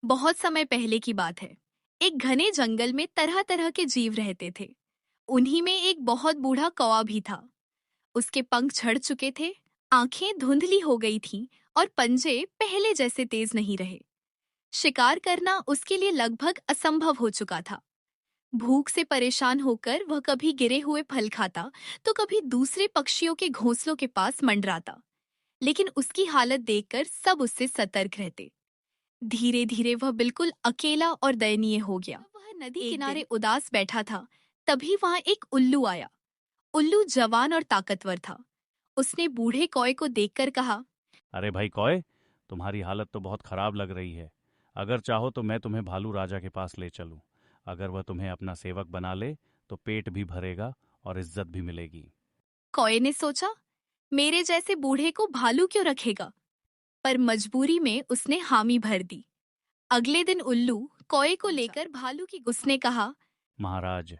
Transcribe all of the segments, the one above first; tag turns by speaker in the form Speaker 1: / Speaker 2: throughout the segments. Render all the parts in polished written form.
Speaker 1: बहुत समय पहले की बात है। एक घने जंगल में तरह तरह के जीव रहते थे। उन्हीं में एक बहुत बूढ़ा कौवा भी था। उसके पंख झड़ चुके थे, आंखें धुंधली हो गई थीं और पंजे पहले जैसे तेज नहीं रहे। शिकार करना उसके लिए लगभग असंभव हो चुका था। भूख से परेशान होकर वह कभी गिरे हुए फल खाता तो कभी दूसरे पक्षियों के घोंसलों के पास मंडराता। लेकिन उसकी हालत देखकर सब उससे सतर्क रहते। धीरे धीरे वह बिल्कुल अकेला और दयनीय हो गया। वह नदी किनारे उदास बैठा था। तभी वहां एक उल्लू आया। उल्लू जवान और ताकतवर था। उसने बूढ़े कौए को देखकर कहा,
Speaker 2: अरे भाई कौए, तुम्हारी हालत तो बहुत खराब लग रही है। अगर चाहो तो मैं तुम्हें भालू राजा के पास ले चलूं। अगर वह तुम्हें अपना सेवक बना ले तो पेट भी भरेगा और इज्जत भी मिलेगी।
Speaker 1: कौए ने सोचा, मेरे जैसे बूढ़े को भालू क्यों रखेगा? पर मजबूरी में उसने हामी भर दी। अगले दिन उल्लू कौए को लेकर भालू की उसने कहा,
Speaker 2: महाराज,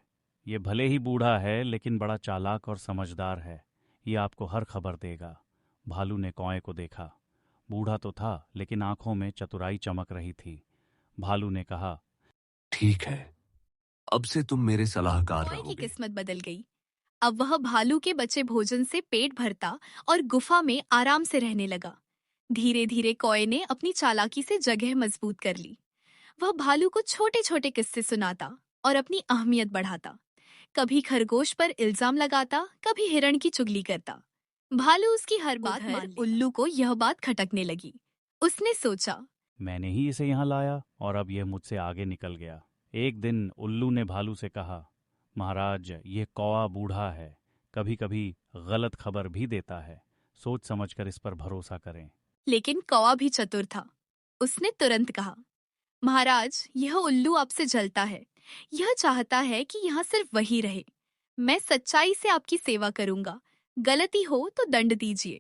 Speaker 2: ये भले ही बूढ़ा है लेकिन बड़ा चालाक और समझदार है। ये आपको हर खबर देगा। भालू ने कौए को देखा। बूढ़ा तो था लेकिन आंखों में चतुराई चमक रही थी। भालू ने कहा,
Speaker 3: ठीक है, अब से तुम मेरे सलाहकार
Speaker 1: कौए की
Speaker 3: रहोगे।
Speaker 1: किस्मत बदल गई। अब वह भालू के बचे भोजन से पेट भरता और गुफा में आराम से रहने लगा। धीरे धीरे कौए ने अपनी चालाकी से जगह मजबूत कर ली। वह भालू को छोटे छोटे किस्से सुनाता और अपनी अहमियत बढ़ाता। कभी खरगोश पर इल्जाम लगाता, कभी हिरण की चुगली करता। भालू उसकी हर बात मान लेता। उल्लू को यह बात खटकने लगी। उसने सोचा,
Speaker 2: मैंने ही इसे यहाँ लाया और अब यह मुझसे आगे निकल गया। एक दिन उल्लू ने भालू से कहा, महाराज, ये कौवा बूढ़ा है, कभी कभी गलत खबर भी देता है। सोच समझकर इस पर भरोसा करें।
Speaker 1: लेकिन कौवा भी चतुर था। उसने तुरंत कहा, महाराज, यह उल्लू आपसे जलता है। यह चाहता है कि यहाँ सिर्फ वही रहे। मैं सच्चाई से आपकी सेवा करूंगा। गलती हो तो दंड दीजिए।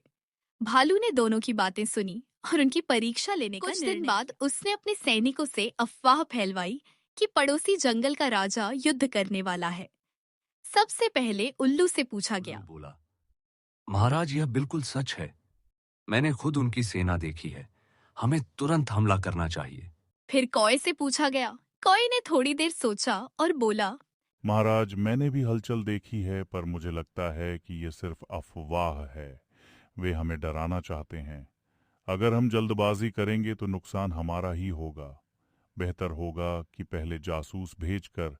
Speaker 1: भालू ने दोनों की बातें सुनी और उनकी परीक्षा लेने का निर्णय। कुछ दिन बाद उसने अपने सैनिकों से अफवाह फैलवाई कि पड़ोसी जंगल का राजा युद्ध करने वाला है। सबसे पहले उल्लू से पूछा
Speaker 3: उल्लू
Speaker 1: गया,
Speaker 3: बोला, महाराज यह बिल्कुल सच है। मैंने खुद उनकी सेना देखी है। हमें तुरंत हमला करना चाहिए।
Speaker 1: फिर कौए से पूछा गया। कौए ने थोड़ी देर सोचा और बोला,
Speaker 4: महाराज, मैंने भी हलचल देखी है, पर मुझे लगता है कि ये सिर्फ अफवाह है। वे हमें डराना चाहते हैं। अगर हम जल्दबाजी करेंगे तो नुकसान हमारा ही होगा। बेहतर होगा कि पहले जासूस भेजकर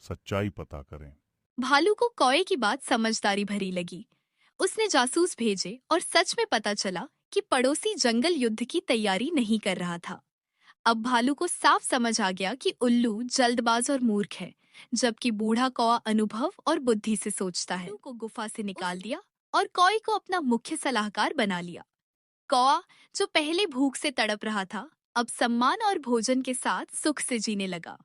Speaker 4: सच्चाई पता करें।
Speaker 1: भालू को कौए की बात समझदारी भरी लगी। उसने जासूस भेजे और सच में पता चला कि पड़ोसी जंगल युद्ध की तैयारी नहीं कर रहा था। अब भालू को साफ समझ आ गया कि उल्लू जल्दबाज और मूर्ख है, जबकि बूढ़ा कौवा अनुभव और बुद्धि से सोचता है। उल्लू को गुफा से निकाल दिया और कौए को अपना मुख्य सलाहकार बना लिया। कौवा, जो पहले भूख से तड़प रहा था, अब सम्मान और भोजन के साथ सुख से जीने लगा।